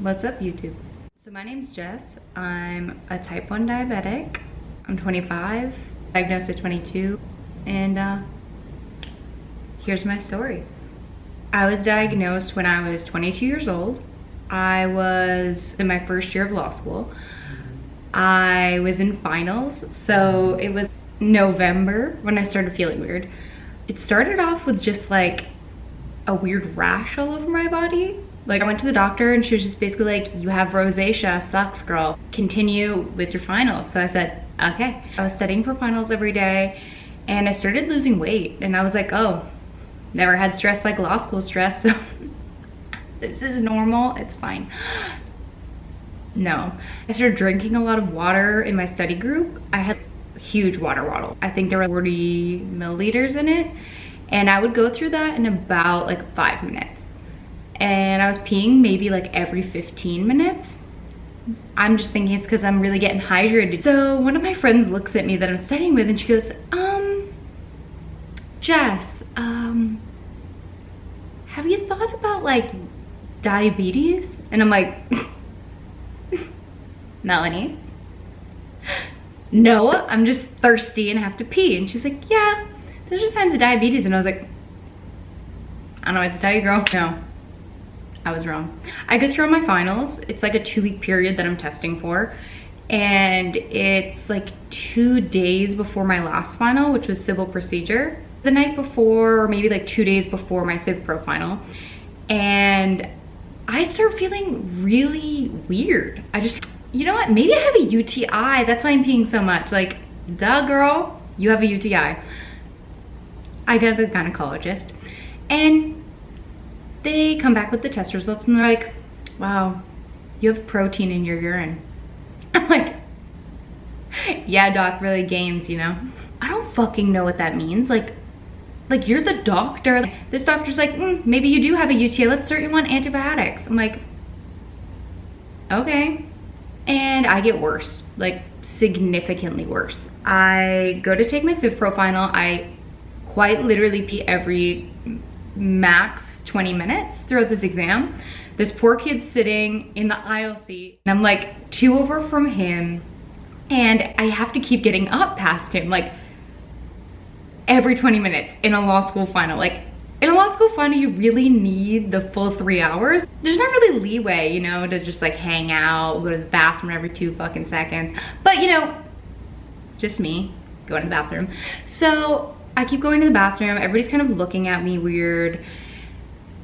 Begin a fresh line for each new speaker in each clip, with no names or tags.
What's up, YouTube? So my name's Jess. I'm a type 1 diabetic. I'm 25, diagnosed at 22, and here's my story. I was diagnosed when I was 22 years old. I was in my first year of law school. I was in finals, so it was November when I started feeling weird. It started off with just like a weird rash all over my body. Like, I went to the doctor and she was just basically like, you have rosacea, sucks girl, continue with your finals. So I said, okay. I was studying for finals every day and I started losing weight, and I was like, oh, never had stress like law school stress, so this is normal, it's fine. No, I started drinking a lot of water in my study group. I had a huge water bottle. I think there were 40 milliliters in it, and I would go through that in about like 5 minutes. And I was peeing maybe like every 15 minutes. I'm just thinking it's because I'm really getting hydrated. So one of my friends looks at me that I'm studying with and she goes, Jess, have you thought about like diabetes? And I'm like, Melanie, no, I'm just thirsty and have to pee. And she's like, yeah, there's just signs of diabetes. And I was like, I don't know what to tell you, girl. No, I was wrong. I go through my finals. It's like a 2-week period that I'm testing for. And it's like 2 days before my last final, which was civil procedure. The night before, or maybe like 2 days before my Civ Pro final. And I start feeling really weird. You know what? Maybe I have a UTI. That's why I'm peeing so much. Like, duh, girl, you have a UTI. I go to the gynecologist and they come back with the test results and they're like, wow, you have protein in your urine. I'm like, yeah, doc, really gains, you know? I don't fucking know what that means. Like you're the doctor. This doctor's like, maybe you do have a UTI. Let's start you on antibiotics. I'm like, okay. And I get worse, like significantly worse. I go to take my Civ Pro final. I quite literally pee every max 20 minutes throughout this exam. This poor kid's sitting in the aisle seat and I'm like 2 over from him, and I have to keep getting up past him like every 20 minutes in a law school final. Like, in a law school final, you really need the full 3 hours. There's not really leeway, you know, to just like hang out, go to the bathroom every 2 fucking seconds. But you know, just me going to the bathroom. So I keep going to the bathroom. Everybody's kind of looking at me weird.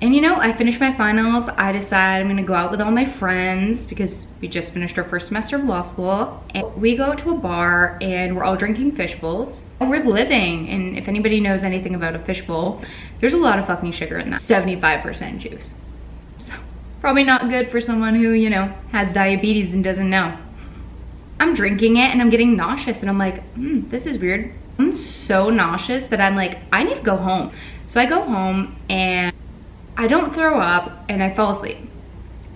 And you know, I finish my finals. I decide I'm gonna go out with all my friends because we just finished our first semester of law school. And we go to a bar and we're all drinking fish bowls. We're living, and if anybody knows anything about a fish bowl, there's a lot of fucking sugar in that. 75% juice. So probably not good for someone who, you know, has diabetes and doesn't know. I'm drinking it and I'm getting nauseous and I'm like, this is weird. I'm so nauseous that I'm like, I need to go home. So I go home and I don't throw up and I fall asleep.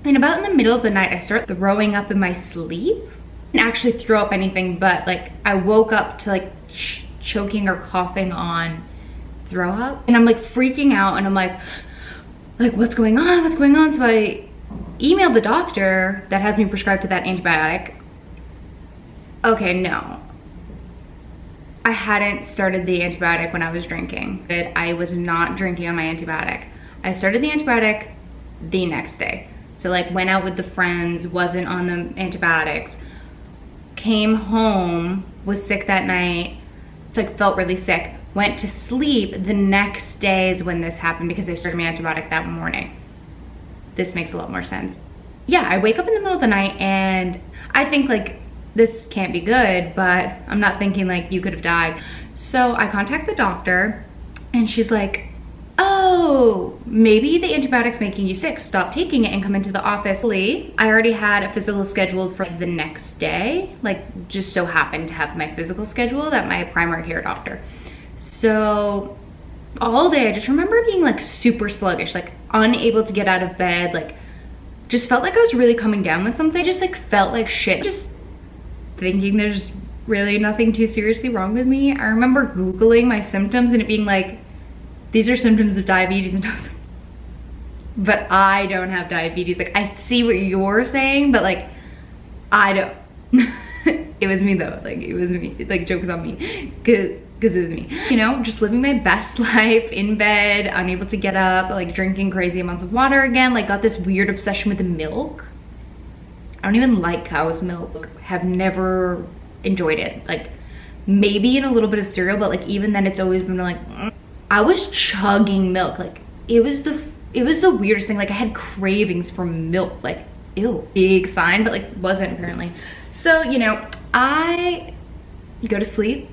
And about in the middle of the night, I start throwing up in my sleep. I didn't actually throw up anything, but like I woke up to like choking or coughing on throw up. And I'm like freaking out and I'm like, what's going on? What's going on? So I emailed the doctor that has me prescribed to that antibiotic. Okay, no. I hadn't started the antibiotic when I was drinking. I was not drinking on my antibiotic. I started the antibiotic the next day. So like went out with the friends, wasn't on the antibiotics, came home, was sick that night, like felt really sick, went to sleep. The next day is when this happened because I started my antibiotic that morning. This makes a lot more sense. Yeah, I wake up in the middle of the night and I think like, this can't be good, but I'm not thinking like you could have died. So I contact the doctor and she's like, oh, maybe the antibiotic's making you sick. Stop taking it and come into the office. I already had a physical scheduled for the next day. Like, just so happened to have my physical scheduled at my primary care doctor. So all day I just remember being like super sluggish, like unable to get out of bed, like just felt like I was really coming down with something. I just like felt like shit. Just thinking there's really nothing too seriously wrong with me. I remember Googling my symptoms and it being like, these are symptoms of diabetes, and I was like, but I don't have diabetes. Like, I see what you're saying, but like, I don't. It was me though, like it was me, like jokes on me, cause it was me. You know, just living my best life in bed, unable to get up, like drinking crazy amounts of water again, like got this weird obsession with the milk. I don't even like cow's milk, have never enjoyed it. Like maybe in a little bit of cereal, but like even then it's always been like, I was chugging milk. Like it was the weirdest thing. Like I had cravings for milk, like ew, big sign, but like wasn't apparently. So, you know, I go to sleep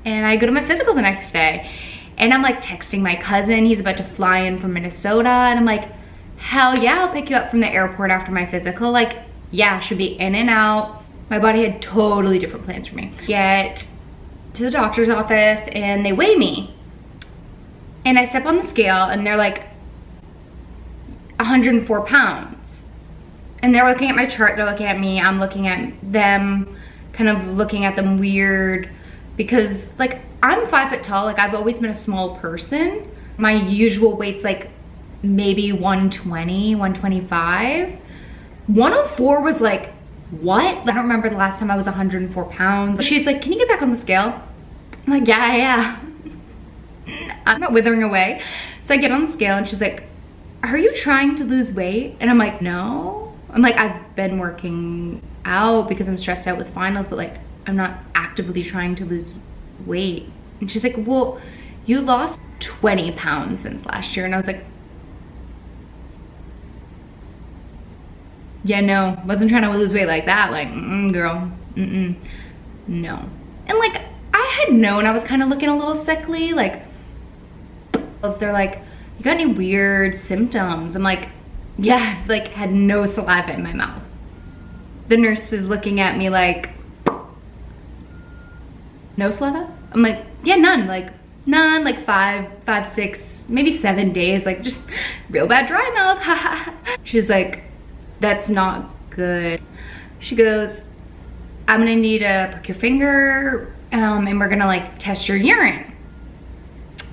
and I go to my physical the next day and I'm like texting my cousin, he's about to fly in from Minnesota, and I'm like, hell yeah, I'll pick you up from the airport after my physical. Like, yeah, should be in and out. My body had totally different plans for me. Get to the doctor's office and they weigh me. And I step on the scale and they're like 104 pounds. And they're looking at my chart, they're looking at me, I'm looking at them, kind of looking at them weird, because like I'm 5 foot tall, like I've always been a small person. My usual weight's like maybe 120, 125. 104 was like, what? I don't remember the last time I was 104 pounds. She's like, can you get back on the scale? I'm like, yeah. I'm not withering away. So I get on the scale and she's like, are you trying to lose weight? And I'm like, no. I'm like, I've been working out because I'm stressed out with finals, but like, I'm not actively trying to lose weight. And she's like, well, you lost 20 pounds since last year. And I was like, yeah, no, wasn't trying to lose weight like that. Like, girl, no. And like, I had known I was kind of looking a little sickly. Like, they're like, you got any weird symptoms? I'm like, yeah, I've like had no saliva in my mouth. The nurse is looking at me like, no saliva? I'm like, yeah, none, like five, 6, maybe 7 days, like just real bad dry mouth. She's like, that's not good. She goes, I'm gonna need to prick your finger and we're gonna like test your urine.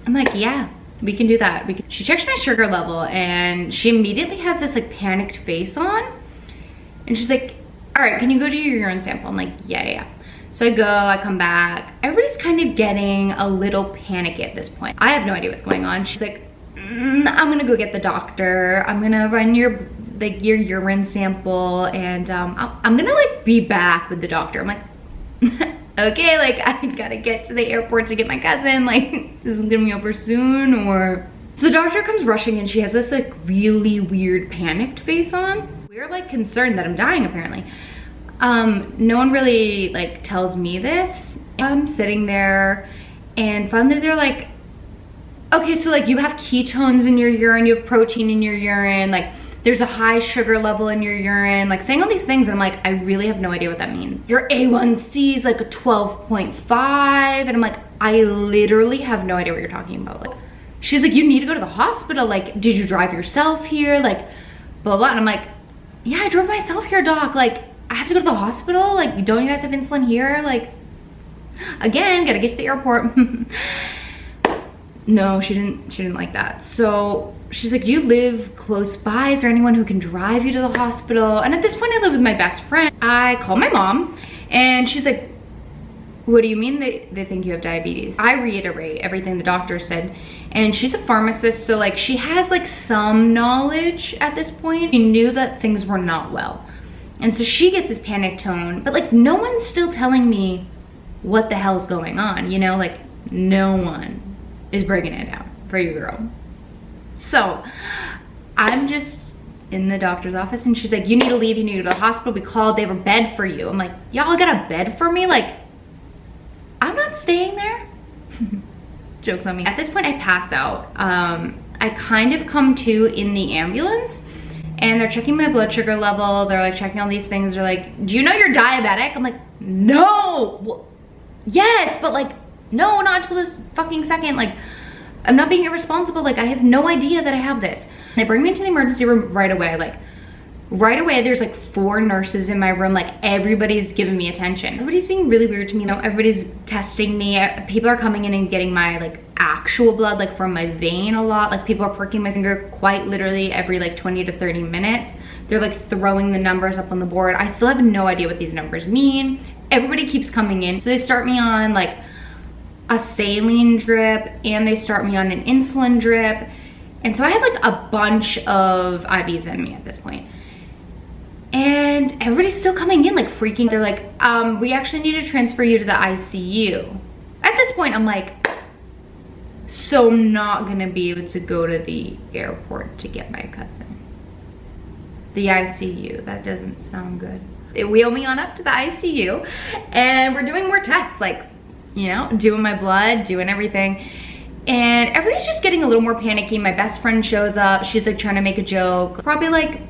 I'm like, yeah, we can do that. She checks my sugar level and she immediately has this like panicked face on. And she's like, all right, can you go do your urine sample? I'm like, yeah. So I go, I come back. Everybody's kind of getting a little panicky at this point. I have no idea what's going on. She's like, I'm gonna go get the doctor. I'm gonna run your urine sample and I'm gonna like be back with the doctor. I'm like, okay, like I gotta get to the airport to get my cousin, like this is gonna be over soon or... So the doctor comes rushing and she has this like really weird panicked face on. We're like concerned that I'm dying apparently. No one really like tells me this. I'm sitting there and finally they're like, okay, so like you have ketones in your urine, you have protein in your urine, like there's a high sugar level in your urine, like saying all these things, and I'm like, I really have no idea what that means. Your A1C is like a 12.5, and I'm like, I literally have no idea what you're talking about. Like, she's like, you need to go to the hospital, like, did you drive yourself here, like, blah, blah, and I'm like, yeah, I drove myself here, doc, like, I have to go to the hospital, like, don't you guys have insulin here, like, again, gotta get to the airport. No, she didn't like that. So she's like, do you live close by? Is there anyone who can drive you to the hospital? And at this point I live with my best friend. I call my mom and she's like, what do you mean they think you have diabetes? I reiterate everything the doctor said, and she's a pharmacist, so like she has like some knowledge at this point. She knew that things were not well. And so she gets this panic tone, but like no one's still telling me what the hell's going on, you know, like no one is breaking it down for you, girl. So I'm just in the doctor's office and she's like, you need to leave, you need to go to the hospital. We called, they have a bed for you. I'm like, y'all got a bed for me? Like, I'm not staying there. Joke's on me. At this point I pass out. I kind of come to in the ambulance and they're checking my blood sugar level. They're like checking all these things. They're like, do you know you're diabetic? I'm like, no. Well, yes, but like, no, not until this fucking second. Like, I'm not being irresponsible. Like, I have no idea that I have this. They bring me into the emergency room right away. Like, right away, there's like 4 nurses in my room. Like, everybody's giving me attention. Everybody's being really weird to me. You know, everybody's testing me. People are coming in and getting my like actual blood, like from my vein a lot. Like people are pricking my finger quite literally every like 20 to 30 minutes. They're like throwing the numbers up on the board. I still have no idea what these numbers mean. Everybody keeps coming in. So they start me on like a saline drip and they start me on an insulin drip. And so I have like a bunch of IVs in me at this point. And everybody's still coming in like freaking. They're like, we actually need to transfer you to the ICU. At this point, I'm like, so I'm not gonna be able to go to the airport to get my cousin. The ICU, that doesn't sound good. They wheel me on up to the ICU and we're doing more tests, like, you know, doing my blood, doing everything. And everybody's just getting a little more panicky. My best friend shows up. She's like trying to make a joke. Probably like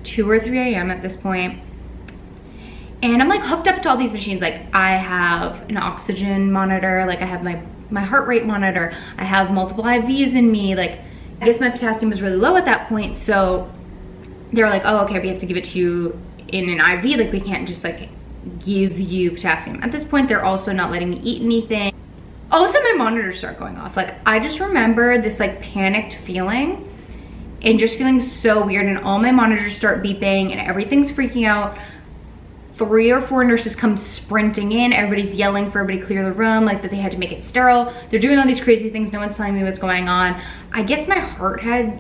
2 or 3 a.m. at this point. And I'm like hooked up to all these machines. Like I have an oxygen monitor, like I have my heart rate monitor. I have multiple IVs in me. Like I guess my potassium was really low at that point. So they were like, oh, okay, we have to give it to you in an IV. Like we can't just like give you potassium. At this point, they're also not letting me eat anything. All of a sudden my monitors start going off. Like I just remember this like panicked feeling and just feeling so weird, and all my monitors start beeping and everything's freaking out. 3 or 4 nurses come sprinting in. Everybody's yelling for everybody to clear the room, like that they had to make it sterile. They're doing all these crazy things. No one's telling me what's going on. I guess my heart had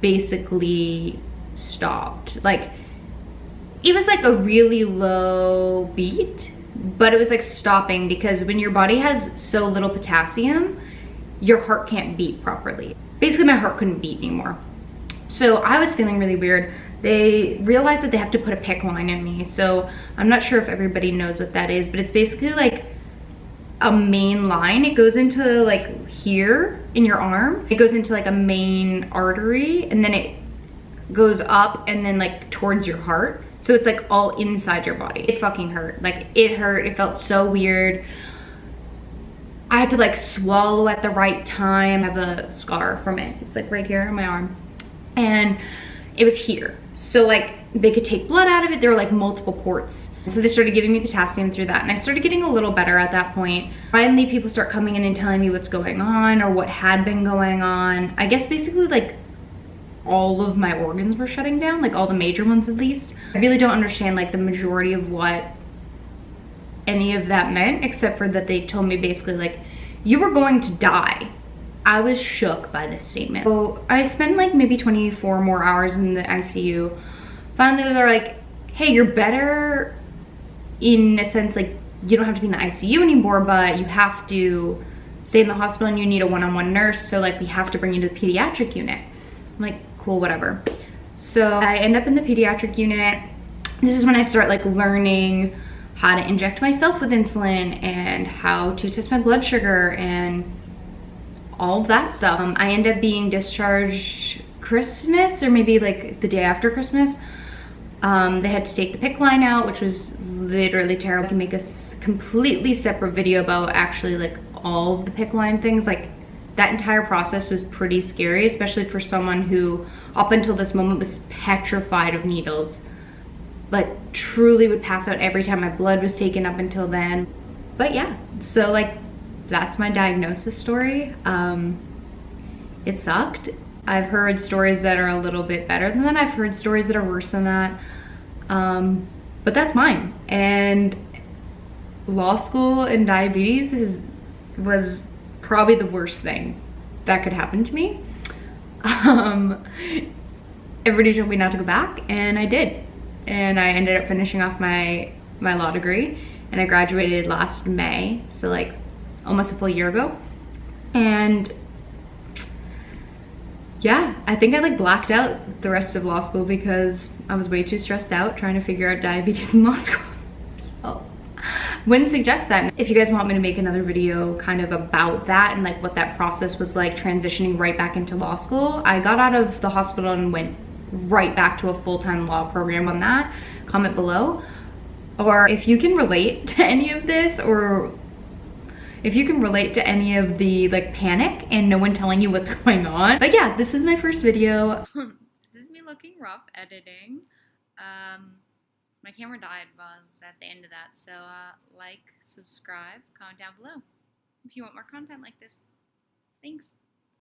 basically stopped. Like it was like a really low beat, but it was like stopping because when your body has so little potassium, your heart can't beat properly. Basically my heart couldn't beat anymore. So I was feeling really weird. They realized that they have to put a PICC line in me. So I'm not sure if everybody knows what that is, but it's basically like a main line. It goes into like here in your arm. It goes into like a main artery and then it goes up and then like towards your heart. So it's like all inside your body. It fucking hurt. Like it hurt. It felt so weird. I had to like swallow at the right time. I have a scar from it. It's like right here on my arm. And it was here. So like they could take blood out of it. There were like multiple ports. So they started giving me potassium through that. And I started getting a little better at that point. Finally, people start coming in and telling me what's going on or what had been going on. I guess basically like all of my organs were shutting down, like all the major ones at least. I really don't understand like the majority of what any of that meant, except for that they told me basically like, you were going to die. I was shook by this statement. So I spent like maybe 24 more hours in the ICU. Finally, they're like, hey, you're better in a sense, like you don't have to be in the ICU anymore, but you have to stay in the hospital and you need a one-on-one nurse. So like we have to bring you to the pediatric unit. I'm like, cool, whatever. So I end up in the pediatric unit. This is when I start like learning how to inject myself with insulin and how to test my blood sugar and all of that stuff. I end up being discharged Christmas or maybe like the day after Christmas. They had to take the PICC line out, which was literally terrible. I can make a completely separate video about actually like all of the PICC line things. Like that entire process was pretty scary, especially for someone who up until this moment was petrified of needles. Like truly would pass out every time my blood was taken up until then. But yeah, so like that's my diagnosis story. It sucked. I've heard stories that are a little bit better than that. I've heard stories that are worse than that. But that's mine. And law school and diabetes was probably the worst thing that could happen to me. Everybody told me not to go back, and I did. And I ended up finishing off my law degree, and I graduated last May, so like almost a full year ago. And yeah, I think I like blacked out the rest of law school because I was way too stressed out trying to figure out diabetes in law school. So wouldn't suggest that. If you guys want me to make another video kind of about that and like what that process was like transitioning right back into law school, I got out of the hospital and went right back to a full-time law program on that. Comment below. Or if you can relate to any of this, or if you can relate to any of the like panic and no one telling you what's going on. But yeah, this is my first video. This is me looking rough editing. My camera died while I was at the end of that. So like, subscribe, comment down below if you want more content like this. Thanks.